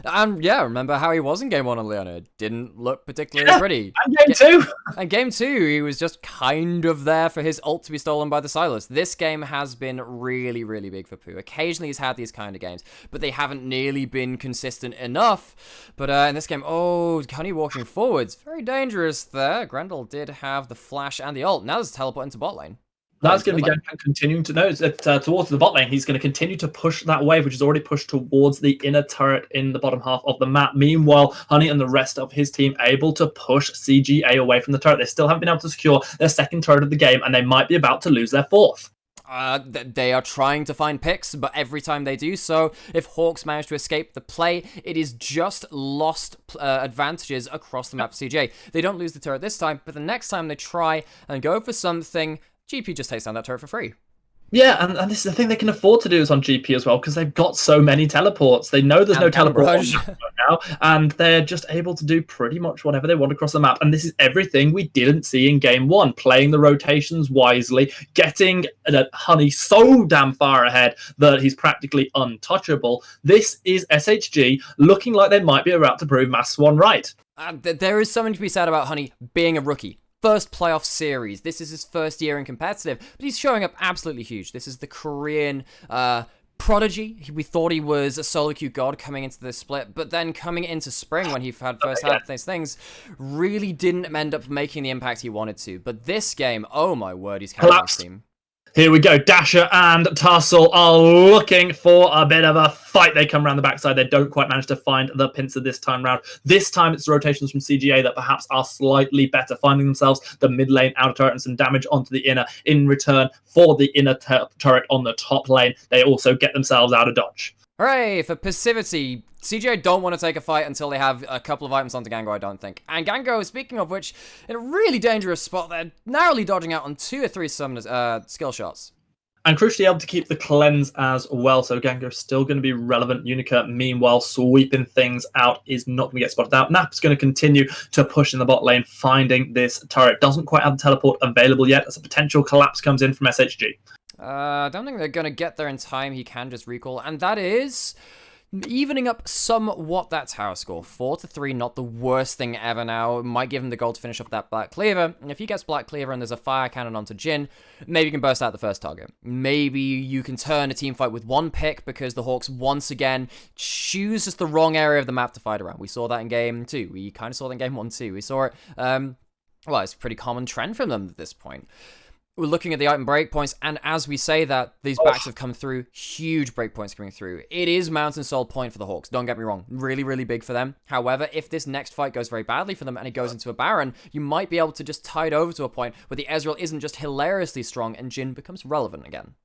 And yeah, remember how he was in game 1 on Leona. It didn't look particularly pretty. And game 2. And game 2, he was just kind of there for his ult to be stolen by the Silas. This game has been really big for Pooh. Occasionally he's had these kind of games, but they haven't nearly been consistent enough. But in this game, Honey walking forwards. Very dangerous there. Grendel did have the flash and the ult. Now there's a teleport into bot lane. That's going to be continuing to notice towards the bot lane. He's going to continue to push that wave, which is already pushed towards the inner turret in the bottom half of the map. Meanwhile, Honey and the rest of his team able to push CGA away from the turret. They still haven't been able to secure their second turret of the game, and they might be about to lose their fourth. They are trying to find picks, but every time they do so, if Hawks manage to escape the play, it is just lost advantages across the map for CGA. They don't lose the turret this time, but the next time they try and go for something, GP just takes down that turret for free. Yeah, and this is the thing they can afford to do is on GP as well, because they've got so many teleports. They know there's no teleport right now, and they're just able to do pretty much whatever they want across the map. And this is everything we didn't see in game 1. Playing the rotations wisely, getting Honey so damn far ahead that he's practically untouchable. This is SHG looking like they might be about to prove Mass Swan right. There is something to be said about Honey being a rookie. First playoff series. This is his first year in competitive, but he's showing up absolutely huge. This is the Korean prodigy. We thought he was a solo queue god coming into this split, but then coming into spring when he had first had these things, really didn't end up making the impact he wanted to. But this game, oh my word, he's carrying his team. Here we go. Dasher and Tussle are looking for a bit of a fight. They come around the backside. They don't quite manage to find the pincer this time round. This time it's rotations from CGA that perhaps are slightly better, finding themselves the mid lane outer turret and some damage onto the inner. In return for the inner turret on the top lane, they also get themselves out of dodge. Hooray for passivity. CGA don't want to take a fight until they have a couple of items onto Gango, I don't think. And Gango, speaking of which, in a really dangerous spot, they're narrowly dodging out on 2 or 3 summoners, skill shots. And crucially able to keep the cleanse as well, so Gango's still going to be relevant. Unica, meanwhile, sweeping things out, is not going to get spotted out. Nap's going to continue to push in the bot lane, finding this turret. Doesn't quite have the teleport available yet, as a potential collapse comes in from SHG. I don't think they're going to get there in time. He can just recall, and that is evening up somewhat that tower score. 4-3, not the worst thing ever now. It might give him the goal to finish off that Black Cleaver. And if he gets Black Cleaver and there's a fire cannon onto Jhin, maybe you can burst out the first target. Maybe you can turn a team fight with one pick because the Hawks once again choose just the wrong area of the map to fight around. We saw that in game 2. We kind of saw that in game 1 too. We saw it, well, it's a pretty common trend from them at this point. We're looking at the item breakpoints, and as we say that, these backs have come through, huge breakpoints coming through. It is Mountain Soul point for the Hawks, don't get me wrong. Really, really big for them. However, if this next fight goes very badly for them and it goes into a Baron, you might be able to just tide over to a point where the Ezreal isn't just hilariously strong and Jhin becomes relevant again.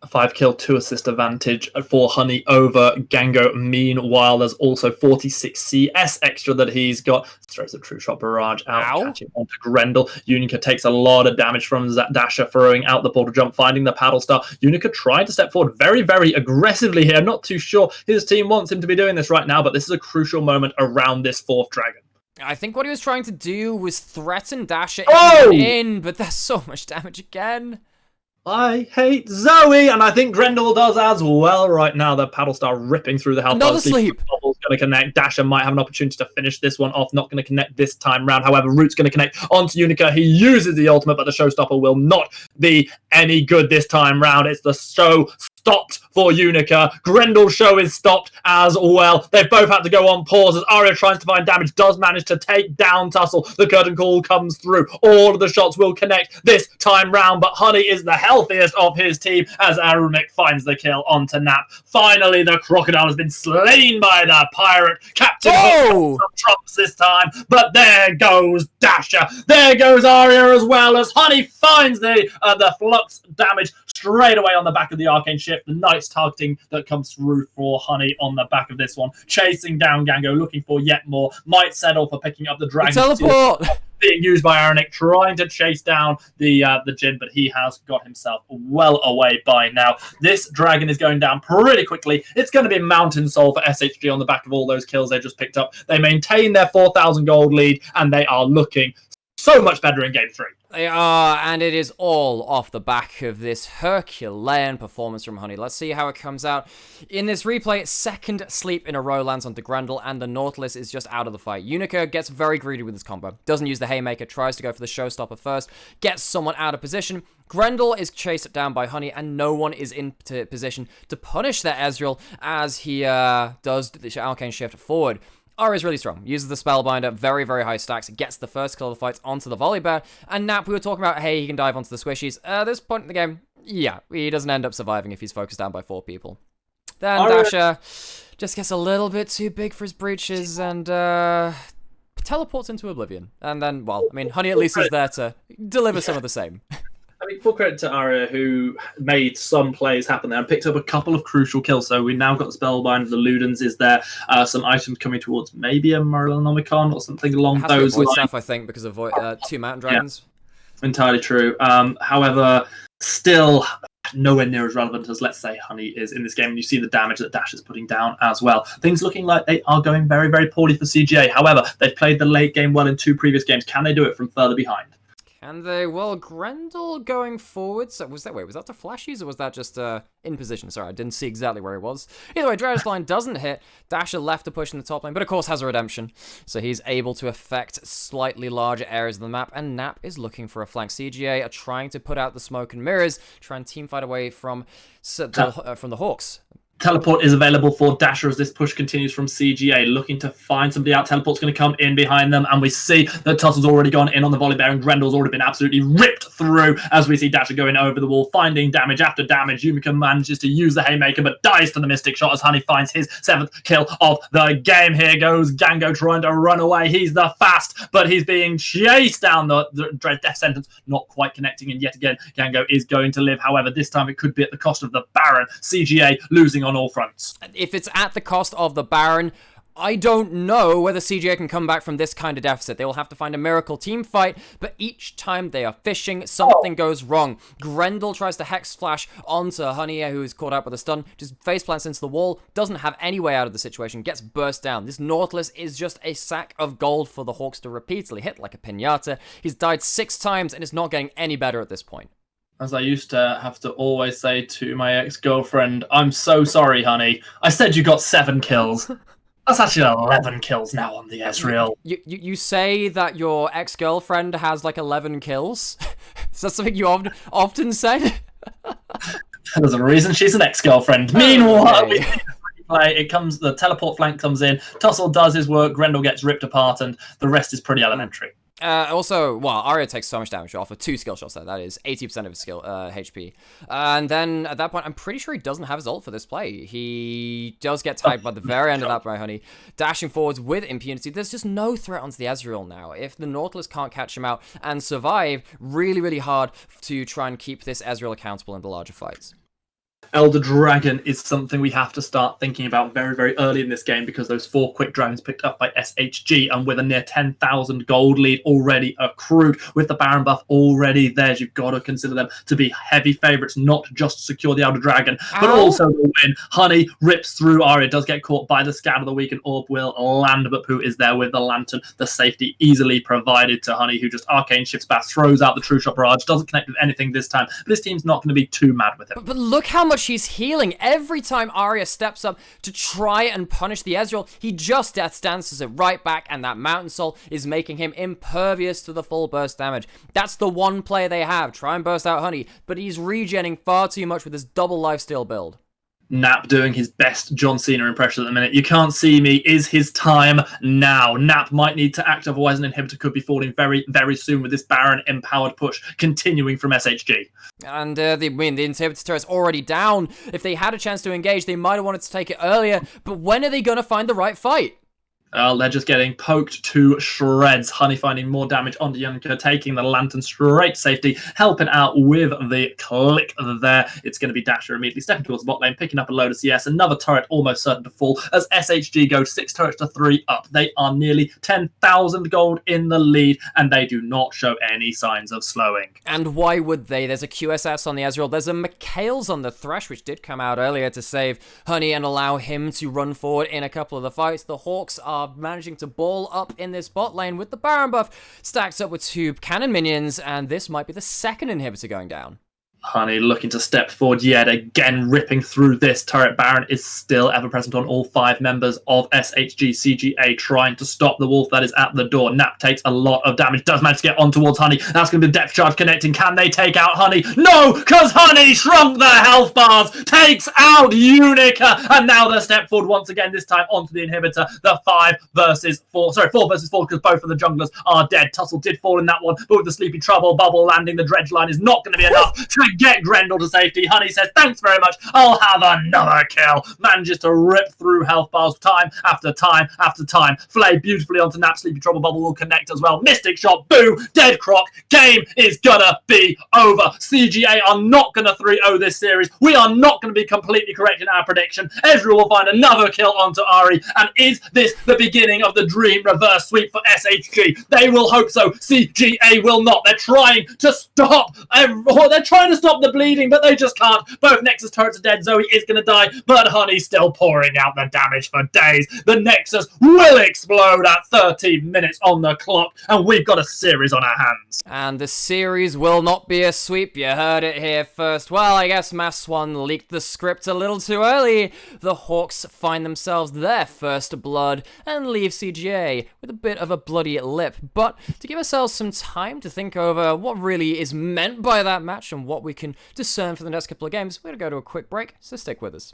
A 5-kill, 2-assist advantage for Honey over Gango. Meanwhile, there's also 46 CS extra that he's got. Throws a true shot barrage out, catching onto Grendel. Unica takes a lot of damage from Dasher, throwing out the portal jump, finding the paddle star. Unica trying to step forward very, very aggressively here. Not too sure his team wants him to be doing this right now, but this is a crucial moment around this 4th dragon. I think what he was trying to do was threaten Dasher in, but there's so much damage again. I hate Zoe, and I think Grendel does as well right now. The paddle star ripping through the health. Another sleep. Bubble's going to connect. Dasher might have an opportunity to finish this one off. Not going to connect this time round. However, Root's going to connect onto Unica. He uses the ultimate, but the showstopper will not be any good this time round. It's the show stopped for Unica. Grendel's show is stopped as well. They've both had to go on pause as Arya tries to find damage, does manage to take down Tussle. The curtain call comes through. All of the shots will connect this time round, but Honey is the healthiest of his team as Arumik finds the kill onto Nap. Finally, the crocodile has been slain by the pirate. Captain Trumps this time, but there goes Dasher. There goes Arya as well as Honey finds the flux damage straight away on the back of the arcane shift. The nice targeting that comes through for Honey on the back of this one. Chasing down Gango, looking for yet more. Might settle for picking up the dragon. Teleport! Being used by Aranik, trying to chase down the Jhin, but he has got himself well away by now. This dragon is going down pretty quickly. It's going to be Mountain Soul for SHG on the back of all those kills they just picked up. They maintain their 4,000 gold lead, and they are looking so much better in game 3. They are, and it is all off the back of this Herculean performance from Honey. Let's see how it comes out. In this replay, second sleep in a row lands onto Grendel, and the Nautilus is just out of the fight. Unica gets very greedy with his combo. Doesn't use the Haymaker, tries to go for the showstopper first, gets someone out of position. Grendel is chased down by Honey, and no one is in position to punish their Ezreal as he does the arcane shift forward. Arya is really strong. Uses the Spellbinder, very, very high stacks, gets the first kill of the fight onto the Volibear, and Nap, we were talking about, hey, he can dive onto the squishies. At this point in the game, yeah, he doesn't end up surviving if he's focused down by 4 people. Then Dasher just gets a little bit too big for his breaches and teleports into oblivion. And then, well, I mean, Honey at least is there to deliver some of the same. I mean, full credit to Arya, who made some plays happen there and picked up a couple of crucial kills. So we've now got the Spellbind, the Ludens is there, some items coming towards maybe a Morellonomicon or something along those lines. Stuff, I think, because of 2 Mountain Dragons. Yeah, entirely true. However, still nowhere near as relevant as, let's say, Honey is in this game. And you see the damage that Dash is putting down as well. Things looking like they are going very, very poorly for CGA. However, they've played the late game well in 2 previous games. Can they do it from further behind? Can they? Well, Grendel going forward. So was that the flashies or was that just in position? Sorry, I didn't see exactly where he was. Either way, Dragon's line doesn't hit. Dasher left to push in the top lane, but of course has a redemption. So he's able to affect slightly larger areas of the map, and Nap is looking for a flank. CGA are trying to put out the smoke and mirrors, try and teamfight away from the Hawks. Teleport is available for Dasher as this push continues from CGA, looking to find somebody out. Teleport's going to come in behind them, and we see that Tussle's already gone in on the Volibear, and Grendel's already been absolutely ripped through as we see Dasher going over the wall, finding damage after damage. Yumika manages to use the Haymaker, but dies to the Mystic Shot as Honey finds his 7th kill of the game. Here goes Gango trying to run away. He's the fast, but he's being chased down the death sentence, not quite connecting, and yet again, Gango is going to live. However, this time it could be at the cost of the Baron. CGA losing on all fronts. If it's at the cost of the Baron, I don't know whether CGA can come back from this kind of deficit. They will have to find a miracle team fight, but each time they are fishing, something goes wrong. Grendel tries to Hex Flash onto Honey, who is caught out with a stun, just face plants into the wall, doesn't have any way out of the situation, gets burst down. This Nautilus is just a sack of gold for the Hawks to repeatedly hit like a pinata. He's died 6 times and is not getting any better at this point. As I used to have to always say to my ex-girlfriend, I'm so sorry, honey. I said you got 7 kills. That's actually 11 kills now on the Ezreal. You say that your ex-girlfriend has like 11 kills? Is that something you often say? There's a reason she's an ex-girlfriend. Meanwhile, Okay. the teleport flank comes in, Tussle does his work, Grendel gets ripped apart, and the rest is pretty elementary. Also, well, Arya takes so much damage off of 2 skill shots there. That is 80% of his skill HP. And then at that point, I'm pretty sure he doesn't have his ult for this play. He does get tagged by the very end of that by Honey. Dashing forwards with impunity. There's just no threat onto the Ezreal now. If the Nautilus can't catch him out and survive, really, really hard to try and keep this Ezreal accountable in the larger fights. Elder Dragon is something we have to start thinking about very, very early in this game, because those 4 quick dragons picked up by SHG, and with a near 10,000 gold lead already accrued, with the Baron buff already there, you've got to consider them to be heavy favourites, not just to secure the Elder Dragon, but also to win. Honey rips through Arya, does get caught by the Scout of the Week, and Orb will land, but Pooh is there with the Lantern. The safety easily provided to Honey, who just arcane shifts back, throws out the True Shot Barrage, doesn't connect with anything this time, but his team's not going to be too mad with him. But look how much he's healing. Every time Arya steps up to try and punish the Ezreal, he just death stances it right back, and that Mountain Soul is making him impervious to the full burst damage. That's the one play they have. Try and burst out Honey, but he's regenning far too much with his double lifesteal build. Nap doing his best John Cena impression at the minute. You can't see me. Is his time now? Nap might need to act, otherwise an inhibitor could be falling very, very soon with this Baron empowered push continuing from SHG. And the inhibitor turret's already down. If they had a chance to engage, they might have wanted to take it earlier, but when are they going to find the right fight? They're just getting poked to shreds. Honey finding more damage onto Yunka, taking the Lantern straight to safety, helping out with the click there. It's going to be Dasher immediately stepping towards the bot lane, picking up a load of CS. Another turret almost certain to fall as SHG go 6 turrets to 3 up. They are nearly 10,000 gold in the lead, and they do not show any signs of slowing. And why would they? There's a QSS on the Ezreal. There's a McHale's on the Thresh, which did come out earlier to save Honey and allow him to run forward in a couple of the fights. The Hawks are managing to ball up in this bot lane with the Baron buff stacked up with 2 cannon minions, and this might be the second inhibitor going down. Honey looking to step forward yet again, ripping through this turret. Baron is still ever present on all 5 members of SHG CGA, trying to stop the wolf that is at the door. Nap takes a lot of damage, does manage to get on towards Honey. That's going to be depth charge connecting. Can they take out Honey? No, because Honey shrunk the health bars, takes out Unica, and now they're step forward once again, this time onto the inhibitor. The 4 versus 4, because both of the junglers are dead. Tussle did fall in that one, but with the Sleepy Trouble bubble landing, the dredge line is not going to be enough to get Grendel to safety. Honey says, thanks very much, I'll have another kill. Manages to rip through health bars time after time after time. Flay beautifully onto Nap. Sleepy Trouble bubble will connect as well. Mystic Shot, boom, dead croc. Game is gonna be over. CGA are not gonna 3-0 this series. We are not gonna be completely correct in our prediction. Ezreal will find another kill onto Ahri, and is this the beginning of the dream reverse sweep for SHG? They will hope so. CGA will not. They're trying to stop the bleeding, but they just can't. Both Nexus turrets are dead. Zoe is going to die, but Honey's still pouring out the damage for days. The Nexus will explode at 13 minutes on the clock, and we've got a series on our hands. And the series will not be a sweep. You heard it here first. Well, I guess Mass1 leaked the script a little too early. The Hawks find themselves their first blood and leave CGA with a bit of a bloody lip. But to give ourselves some time to think over what really is meant by that match and what we can discern for the next couple of games, we're going to go to a quick break, so stick with us.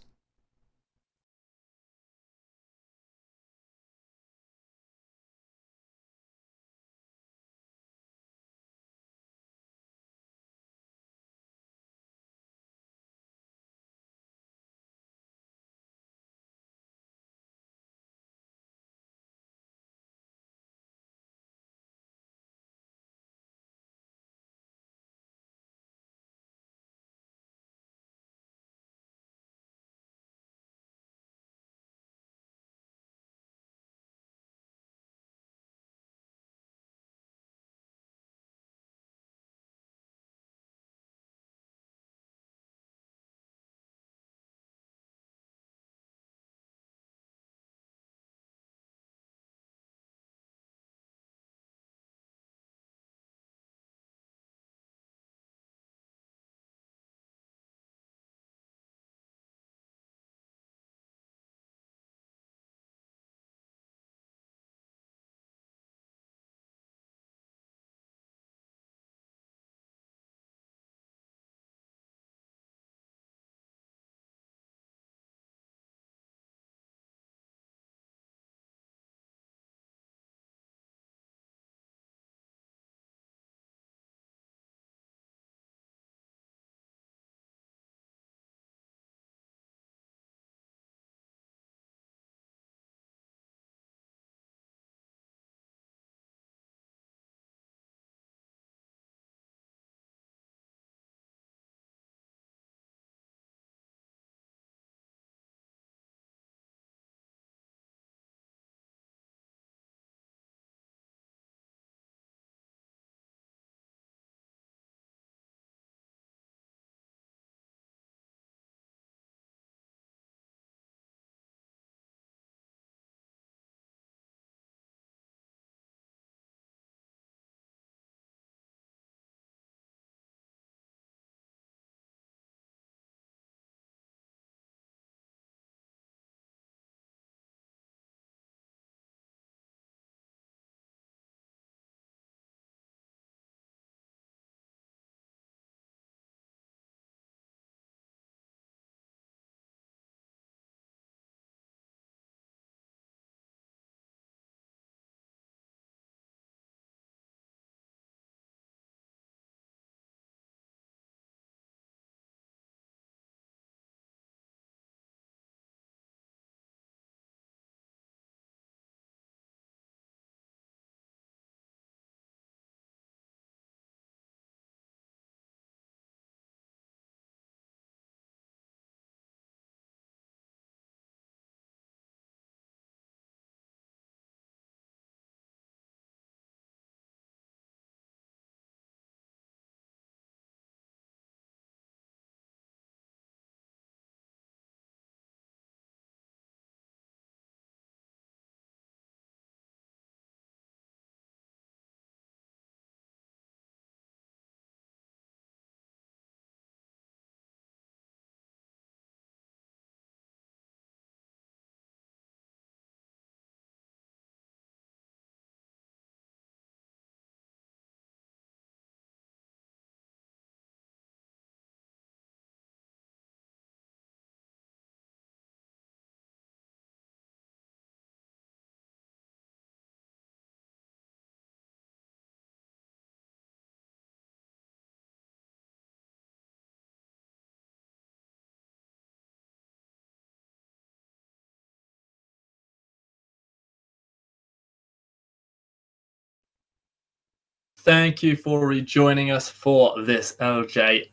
Thank you for rejoining us for this LJL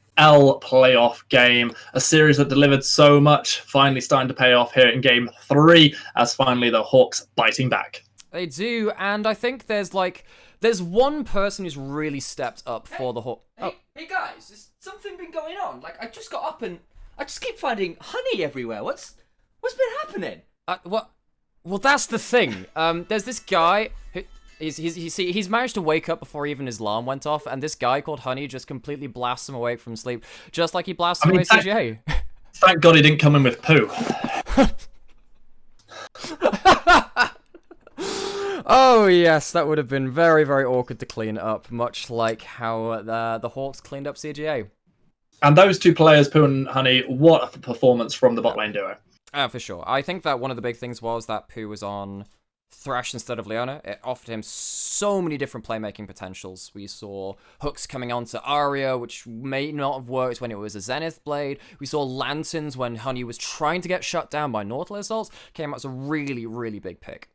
playoff game. A series that delivered so much, finally starting to pay off here in Game 3, as finally the Hawks biting back. They do, and I think there's one person who's really stepped up for the Hawks. Hey guys, has something been going on? Like, I just got up and I just keep finding honey everywhere. What's been happening? Well, that's the thing. There's this guy who... He's managed to wake up before even his alarm went off, and this guy called Honey just completely blasts him awake from sleep, just like he blasts away CJ. Thank God he didn't come in with poo. Oh yes, that would have been very, very awkward to clean up, much like how the Hawks cleaned up CGA. And those two players, Poo and Honey, what a performance from the bot lane duo. For sure. I think that one of the big things was that Poo was on Thresh instead of Leona. It offered him so many different playmaking potentials. We saw hooks coming onto Arya, which may not have worked when it was a Zenith Blade. We saw Lanterns when Honey was trying to get shut down by Nautilus ults. Came out as a really, really big pick.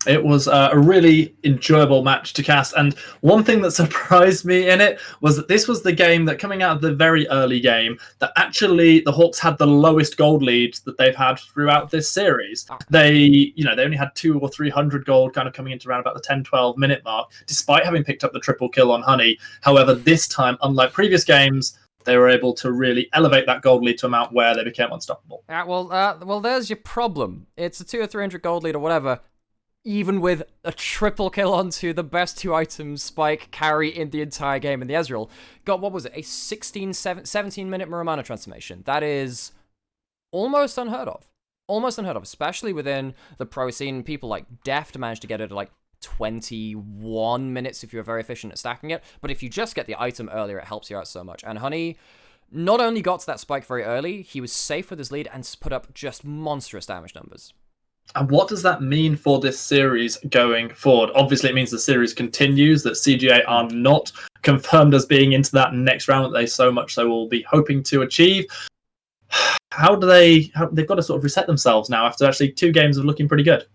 It was a really enjoyable match to cast, and one thing that surprised me in it was that this was the game that, coming out of the very early game, that actually the Hawks had the lowest gold lead that they've had throughout this series. They only had 200 or 300 gold kind of coming into around about the 10-12 minute mark, despite having picked up the triple kill on Honey. However, this time, unlike previous games, they were able to really elevate that gold lead to a amount where they became unstoppable. Well, there's your problem. It's a 200 or 300 gold lead or whatever. Even with a triple kill onto the best 2 items Spike carry in the entire game in the Ezreal, got, what was it, a 17-minute Muramana transformation. That is almost unheard of. Almost unheard of, especially within the pro scene. People like Deft managed to get it at like 21 minutes if you're very efficient at stacking it. But if you just get the item earlier, it helps you out so much. And Honey not only got to that Spike very early, he was safe with his lead and put up just monstrous damage numbers. And what does that mean for this series going forward? Obviously, it means the series continues, that CGA are not confirmed as being into that next round that they so much so will be hoping to achieve. They've got to sort of reset themselves now after actually 2 games of looking pretty good.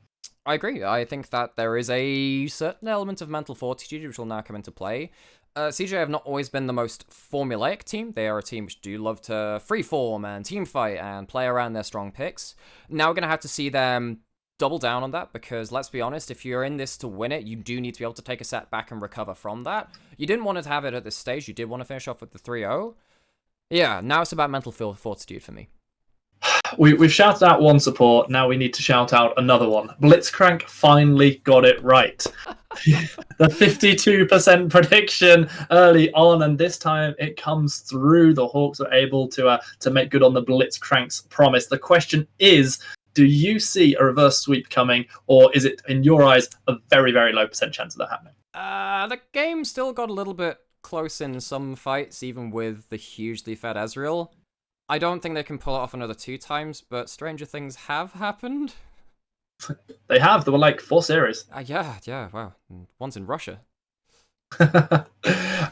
I agree. I think that there is a certain element of mental fortitude which will now come into play. CJ have not always been the most formulaic team. They are a team which do love to freeform and teamfight and play around their strong picks. Now we're going to have to see them double down on that, because let's be honest, if you're in this to win it, you do need to be able to take a step back and recover from that. You didn't want to have it at this stage. You did want to finish off with the 3-0. Yeah, now it's about mental fortitude for me. We've shouted out one support, now we need to shout out another one. Blitzcrank finally got it right. The 52% prediction early on, and this time it comes through. The Hawks are able to make good on the Blitzcrank's promise. The question is, do you see a reverse sweep coming, or is it, in your eyes, a very, very low % chance of that happening? The game still got a little bit close in some fights, even with the hugely fed Ezreal. I don't think they can pull it off another 2 times, but stranger things have happened. They have. There were like 4 series. Yeah, wow. One's in Russia.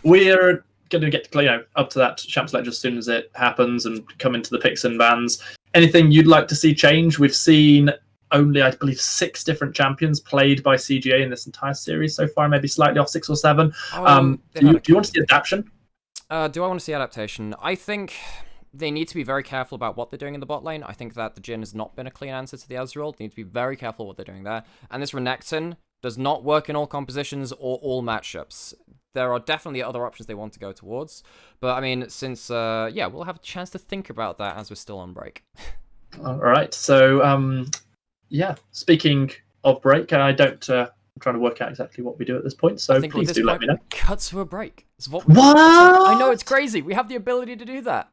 We're going to get up to that Champs Ledger as soon as it happens and come into the picks and bans. Anything you'd like to see change? We've seen only, I believe, 6 different champions played by CGA in this entire series so far, maybe slightly off 6 or 7. Do you want to see adaptation? Do I want to see adaptation? I think they need to be very careful about what they're doing in the bot lane. I think that the Jhin has not been a clean answer to the Ezreal. They need to be very careful what they're doing there. And this Renekton does not work in all compositions or all matchups. There are definitely other options they want to go towards. But, I mean, since, we'll have a chance to think about that as we're still on break. All right. So, speaking of break, I'm trying to work out exactly what we do at this point. So please do let me know. Cut to a break. What? I know, it's crazy. We have the ability to do that.